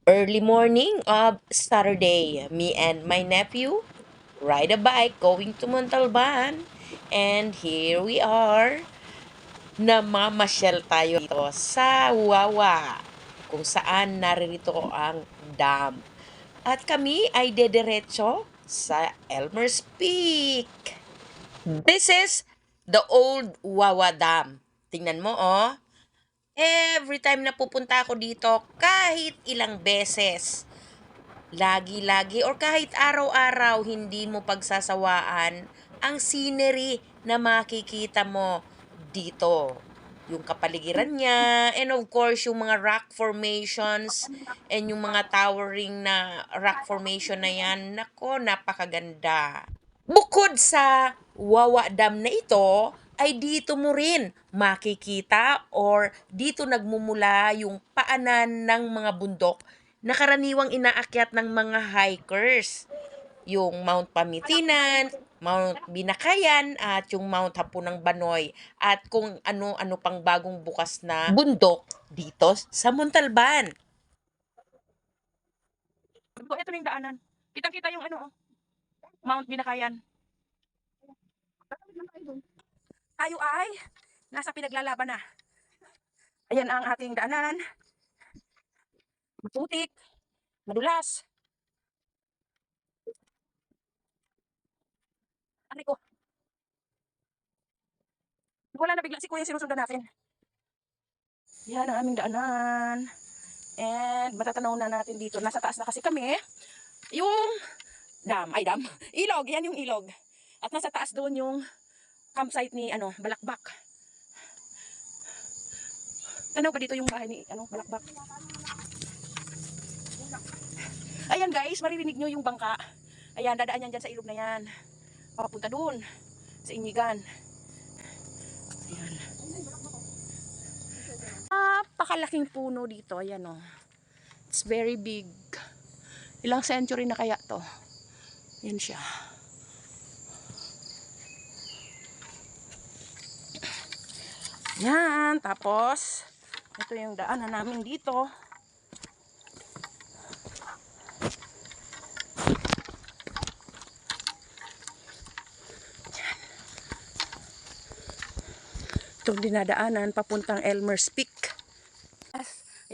Early morning of Saturday, me and my nephew ride a bike going to Montalban. And here we are. Namamasyal tayo dito sa Wawa, kung saan naririto ang dam. At kami ay dederecho sa Elmer's Peak. This is the old Wawa Dam. Tingnan mo, oh. Every time na pupunta ako dito, kahit ilang beses, lagi-lagi or kahit araw-araw, hindi mo pagsasawaan ang scenery na makikita mo dito. Yung kapaligiran niya, and of course, yung mga rock formations, and yung mga towering na rock formation na yan, nako, napakaganda. Bukod sa Wawa Dam na ito, ay dito mo rin makikita or dito nagmumula yung paanan ng mga bundok na karaniwang inaakyat ng mga hikers. Yung Mount Pamitinan, Mount Binakayan at yung Mount Hapunang Banoy at kung ano-ano pang bagong bukas na bundok dito sa Montalban. So, ito na yung daanan. Kitang-kita yung Mount Binakayan. Tayo ay nasa pinaglalaban na. Ayan ang ating daanan. Maputik, madulas. Aray ko. Wala na bigla si Kuya sinusundan natin. Yan ang aming daanan. And matatanaw na natin dito. Nasa taas na kasi kami. Yung dam. Ilog. Yan yung ilog. At nasa taas doon yung campsite ni Balakbak. Tanaw pa dito yung bahay ni Balakbak. Ayan guys, maririnig nyo yung bangka. Ayan, dadaan yan dyan sa ilog na yan. Papunta doon sa Inyigan. Ayan. Napakalaking puno dito. Ayan o. It's very big. Ilang century na kaya to? Yan siya. Yan. Tapos, ito yung daanan namin dito. Itong dinadaanan papuntang Elmer's Peak.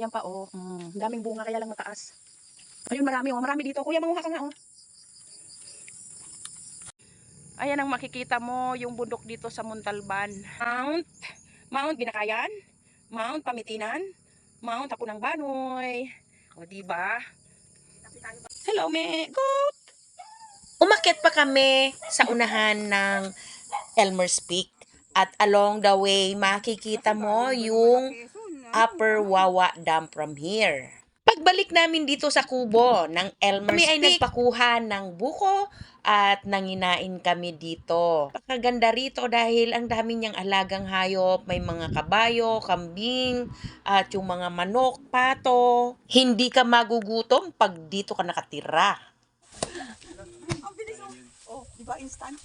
Ayan pa oh. Daming bunga kaya lang mataas. Ayun marami oh. Marami dito. Kuya manguha ka nga oh. Ayan ang makikita mo yung bundok dito sa Montalban. Mount Binakayan, Mount Pamitinan, Mount Hapunang Banoy. O diba? Hello me. Goat. Umakyat pa kami sa unahan ng Elmer's Peak at along the way makikita mo yung Upper Wawa Dam from here. Pagbalik namin dito sa kubo ng Elmer's Peak, kami ay nagpakuha ng buko at nanginain kami dito. Pakaganda rito dahil ang dami niyang alagang hayop, may mga kabayo, kambing, at yung mga manok, pato. Hindi ka magugutom pag dito ka nakatira. Oh, di ba instant?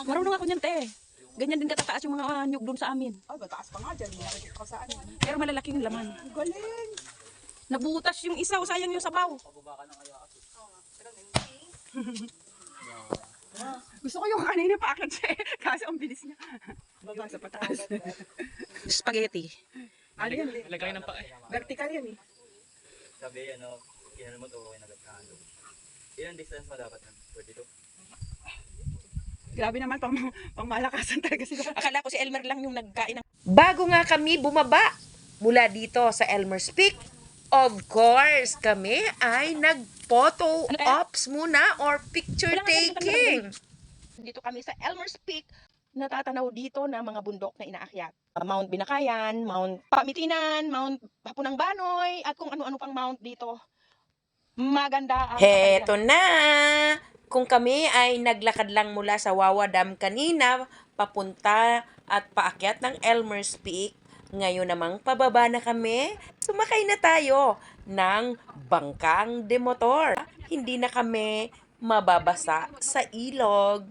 Marunong ako niyan, te. Ganyan din katataas yung mga nyug doon sa amin. Ay, mataas pa nga dyan. Nakikita ko saan. Pero malalaki yung laman. Galing. Nabutas yung isa, sayang yung sabaw. Gusto ko yung kanina paakyat siya eh. Kasi ang bilis niya. Baba sa pataas. Spaghetti. Ano yan? Lagay ng paa. Vertical yan eh. Sabi kinan mo to okay na gagkano. Ilang distance mo dapat nun? 42? Grabe naman, pang malakasan talaga sila. Akala ko si Elmer lang yung nagkain ng... Bago nga kami bumaba mula dito sa Elmer's Peak, of course, kami ay nag-photo ops muna or picture taking. Dito kami sa Elmer's Peak. Natatanaw dito na mga bundok na inaakyat. Mount Binakayan, Mount Pamitinan, Mount Hapunang Banoy, at kung ano-ano pang mount dito. Maganda ang Heto na! Kung kami ay naglakad lang mula sa Wawa Dam kanina, papunta at paakyat ng Elmer's Peak, ngayon namang pababa na kami, sumakay na tayo ng bangkang demotor. Hindi na kami mababasa sa ilog.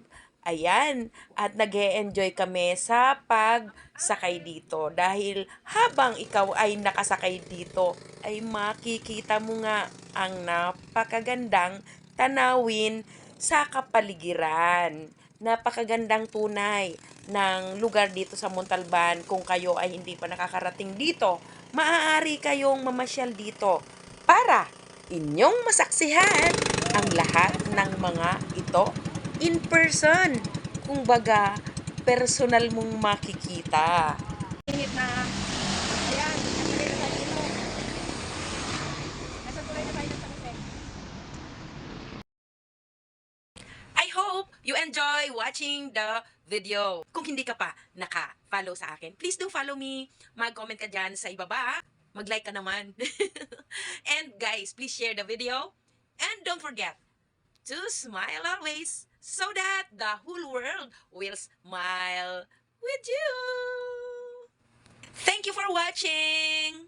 Ayan, at nag enjoy kami sa pagsakay dito dahil habang ikaw ay nakasakay dito ay makikita mo nga ang napakagandang tanawin sa kapaligiran. Napakagandang tunay ng lugar dito sa Montalban. Kung kayo ay hindi pa nakakarating dito, maaari kayong mamasyal dito para inyong masaksihan ang lahat ng mga ito in person. Kung baga, personal mong makikita. Init na. Ayan, nakikita tayo dito. Nasa tulay na tayo ng San Jose. I hope you enjoy watching the video. Kung hindi ka pa naka-follow sa akin, please do follow me. Mag-comment ka dyan sa ibaba. Mag-like ka naman. And guys, please share the video. And don't forget to smile always so that the whole world will smile with you. Thank you for watching.